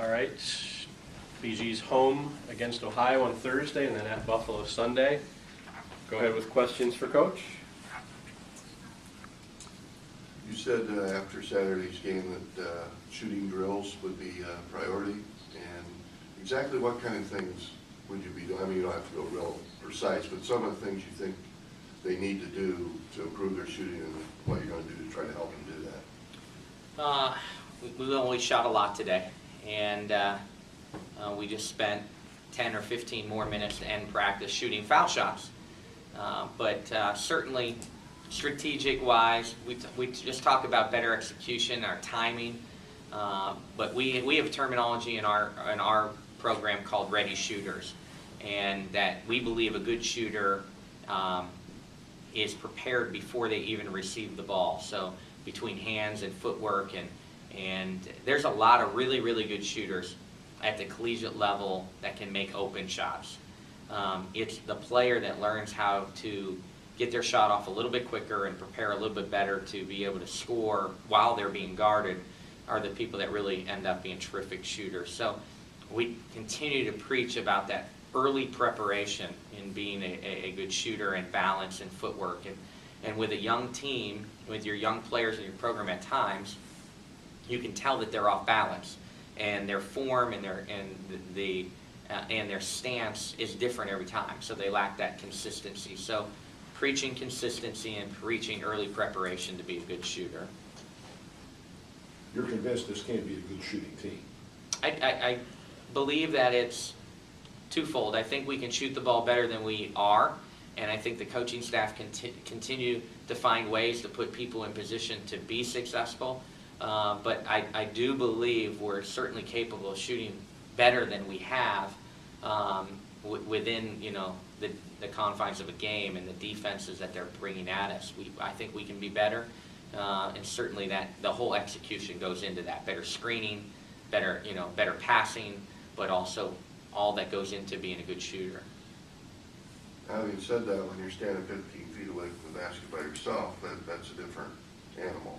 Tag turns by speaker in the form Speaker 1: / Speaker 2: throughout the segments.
Speaker 1: All right. BG's home against Ohio on Thursday and then at Buffalo Sunday. Go ahead with questions for Coach.
Speaker 2: You said after Saturday's game that shooting drills would be a priority, and exactly what kind of things would you be doing? I mean, you don't have to go real precise, but some of the things you think they need to do to improve their shooting and what you're going to do to try to help them do that.
Speaker 3: We only shot a lot today, and we just spent 10 or 15 more minutes to end practice shooting foul shots. But certainly, strategic-wise, we just talk about better execution, our timing. But we have terminology in our program called ready shooters, and that we believe a good shooter is prepared before they even receive the ball. So between hands and footwork, and there's a lot of really, really good shooters at the collegiate level that can make open shots. It's the player that learns how to get their shot off a little bit quicker and prepare a little bit better to be able to score while they're being guarded are the people that really end up being terrific shooters. So we continue to preach about that early preparation in being a good shooter and balance and footwork. And with a young team, with your young players in your program at times, you can tell that they're off balance, and their form and their stance is different every time. So they lack that consistency. So preaching consistency and preaching early preparation to be a good shooter.
Speaker 4: You're convinced this can't be a good shooting team?
Speaker 3: I believe that it's twofold. I think we can shoot the ball better than we are, and I think the coaching staff continue to find ways to put people in position to be successful. But I do believe we're certainly capable of shooting better than we have within the confines of a game and the defenses that they're bringing at us. I think we can be better, and certainly that the whole execution goes into that. Better screening, better passing, but also all that goes into being a good shooter.
Speaker 2: Having said that, when you're standing 15 feet away from the basket by yourself, that's a different animal.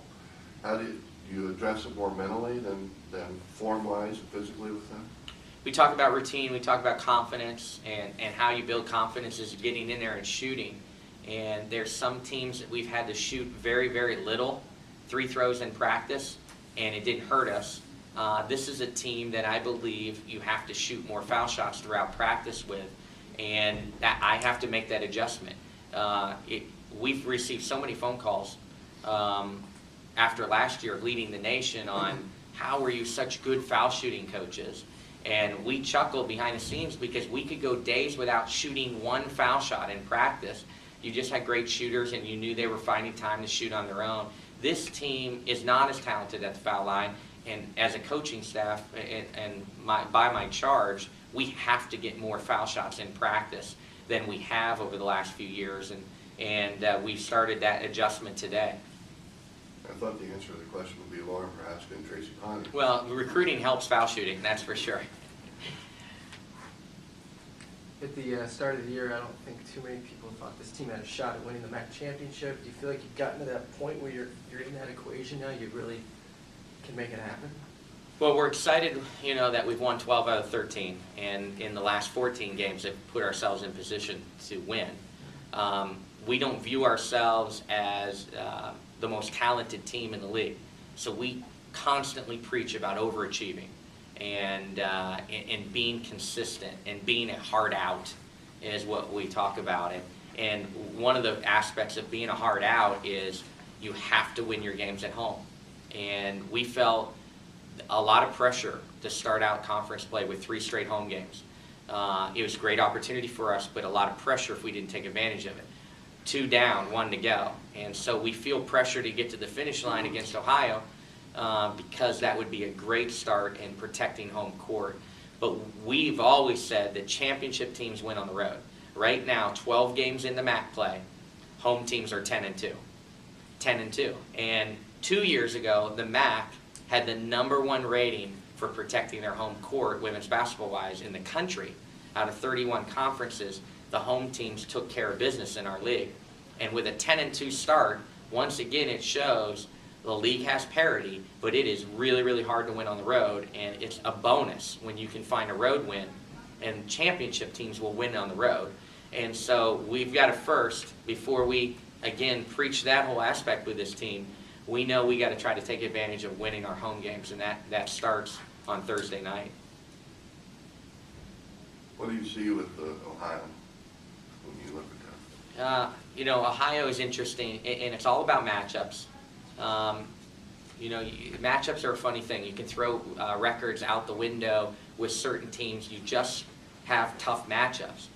Speaker 2: How do you address it more mentally than form-wise and physically with them?
Speaker 3: We talk about routine, we talk about confidence, and how you build confidence is getting in there and shooting. And there's some teams that we've had to shoot very, very little, 3 throws in practice, and it didn't hurt us. This is a team that I believe you have to shoot more foul shots throughout practice with, and that I have to make that adjustment. We've received so many phone calls after last year leading the nation on how were you such good foul shooting coaches. And we chuckled behind the scenes because we could go days without shooting one foul shot in practice. You just had great shooters and you knew they were finding time to shoot on their own. This team is not as talented at the foul line, and as a coaching staff and by my charge, we have to get more foul shots in practice than we have over the last few years, and we started that adjustment today.
Speaker 2: I thought the answer to the question would be Lauren perhaps and Tracy Ponder.
Speaker 3: Well, recruiting helps foul shooting, that's for sure.
Speaker 5: At the start of the year, I don't think too many people thought this team had a shot at winning the MAC championship. Do you feel like you've gotten to that point where you're in that equation now? You really can make it happen?
Speaker 3: Well, we're excited, that we've won 12 out of 13, and in the last 14 games have put ourselves in position to win. We don't view ourselves as the most talented team in the league, so we constantly preach about overachieving and being consistent and being a hard out is what we talk about. And one of the aspects of being a hard out is you have to win your games at home. And we felt a lot of pressure to start out conference play with 3 straight home games. It was a great opportunity for us, but a lot of pressure if we didn't take advantage of it. 2 down, 1 to go. And so we feel pressure to get to the finish line against Ohio because that would be a great start in protecting home court. But we've always said that championship teams win on the road. Right now, 12 games in the MAC play, home teams are 10-2. 10-2. And 2 years ago, the MAC had the #1 rating for protecting their home court, women's basketball-wise, in the country. Out of 31 conferences, the home teams took care of business in our league. And with a 10-2 start, once again it shows The league has parity, but it is really, really hard to win on the road, and it's a bonus when you can find a road win, and championship teams will win on the road. And so we've got to first, before we, again, preach that whole aspect with this team, we know we got to try to take advantage of winning our home games, and that starts on Thursday night.
Speaker 2: What do you see with Ohio when you look at that?
Speaker 3: Ohio is interesting, and it's all about matchups. Matchups are a funny thing. You can throw records out the window with certain teams. You just have tough matchups.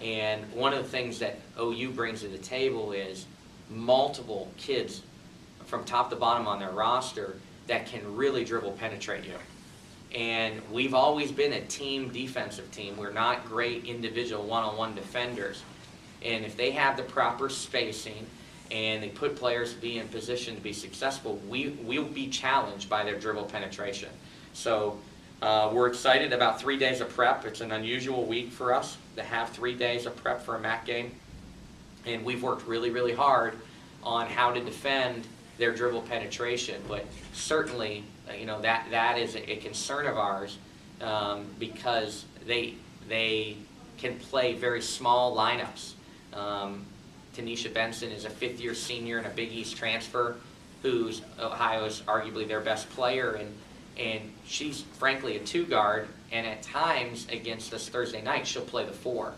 Speaker 3: And one of the things that OU brings to the table is multiple kids from top to bottom on their roster that can really dribble penetrate you. And we've always been a team defensive team. We're not great individual one-on-one defenders. And if they have the proper spacing and they put players to be in position to be successful, we'll be challenged by their dribble penetration. So we're excited about 3 days of prep. It's an unusual week for us to have 3 days of prep for a MAC game. And we've worked really, really hard on how to defend their dribble penetration. But certainly, that is a concern of ours because they can play very small lineups. Tanisha Benson is a fifth-year senior and a Big East transfer who's Ohio's arguably their best player, and she's frankly a two-guard, and at times against us Thursday night she'll play the four.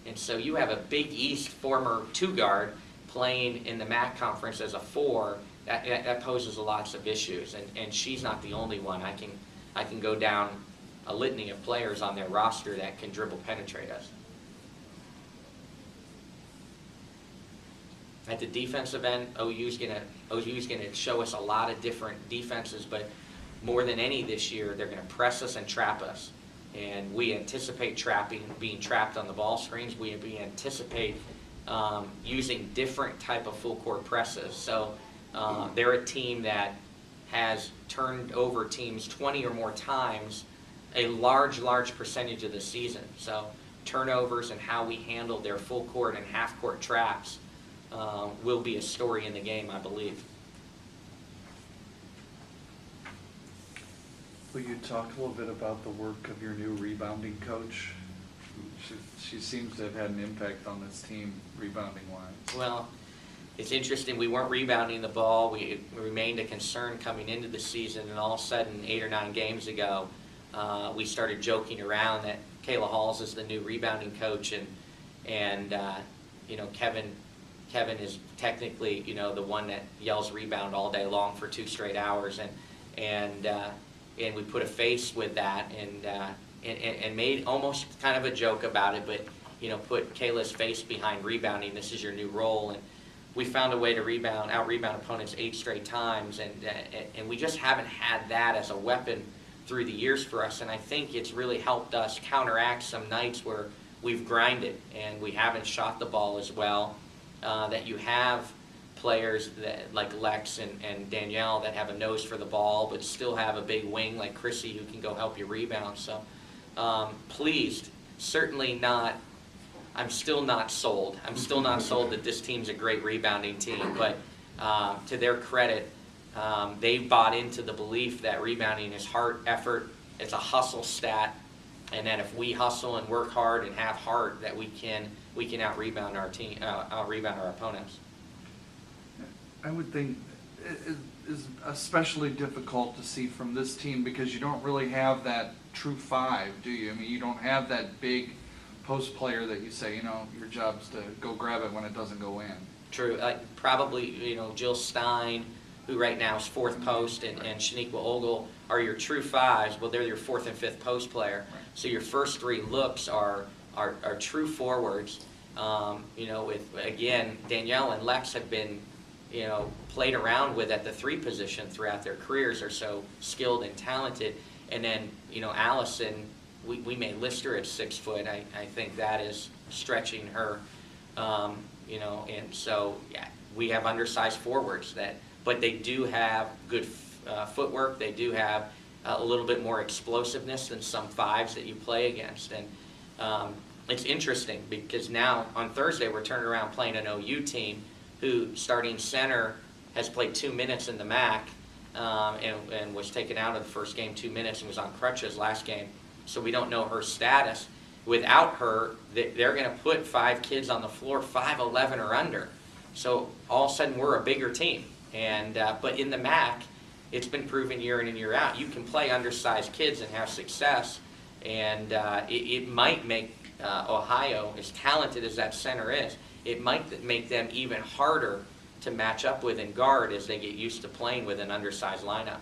Speaker 3: And so you have a Big East former two-guard playing in the MAC conference as a four, that poses lots of issues, and she's not the only one. I can go down a litany of players on their roster that can dribble penetrate us. At the defensive end, OU's gonna show us a lot of different defenses, but more than any this year, they're gonna press us and trap us. And we anticipate being trapped on the ball screens. We anticipate using different type of full court presses. So they're a team that has turned over teams 20 or more times a large percentage of the season. So turnovers and how we handle their full court and half court traps will be a story in the game, I believe.
Speaker 6: Will you talk a little bit about the work of your new rebounding coach? She seems to have had an impact on this team rebounding-wise.
Speaker 3: Well, it's interesting. We weren't rebounding the ball. We remained a concern coming into the season, and all of a sudden, 8 or 9 games ago, we started joking around that Kayla Halls is the new rebounding coach, and Kevin is technically the one that yells rebound all day long for 2 straight hours, and we put a face with that and made almost kind of a joke about it, but put Kayla's face behind rebounding. This is your new role, and we found a way to out-rebound opponents 8 straight times, and we just haven't had that as a weapon through the years for us, and I think it's really helped us counteract some nights where we've grinded and we haven't shot the ball as well, that you have players like Lex and Danielle that have a nose for the ball but still have a big wing like Chrissy who can go help you rebound. So pleased, certainly not. I'm still not sold. I'm still not sold that this team's a great rebounding team, but to their credit, they bought into the belief that rebounding is heart, effort, it's a hustle stat, and that if we hustle and work hard and have heart, that we can out-rebound our team, out-rebound our opponents.
Speaker 6: I would think it is especially difficult to see from this team because you don't really have that true 5, do you? I mean, you don't have that big post player that you say, your job is to go grab it when it doesn't go in.
Speaker 3: True. Probably, Jill Stein, who right now is 4th post, and Shaniqua Ogle are your true 5s. Well, they're your 4th and 5th post player. Right. So your first 3 looks are true forwards. With, again, Danielle and Lex have been, played around with at the 3 position throughout their careers, are so skilled and talented. And then, Allison, we may list her at 6 foot. I think that is stretching her, and so, yeah, we have undersized forwards but they do have good footwork. They do have a little bit more explosiveness than some 5s that you play against. And it's interesting because now on Thursday we're turning around playing an OU team who starting center has played 2 minutes in the MAC and was taken out of the first game 2 minutes and was on crutches last game. So we don't know her status. Without her, they're going to put 5 kids on the floor, 5'11" or under. So all of a sudden we're a bigger team. And but in the MAC, it's been proven year in and year out. You can play undersized kids and have success, and it might make Ohio, as talented as that center is, it might make them even harder to match up with and guard as they get used to playing with an undersized lineup.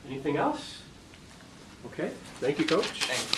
Speaker 1: Anything else? Okay, thank you, Coach.
Speaker 3: Thanks.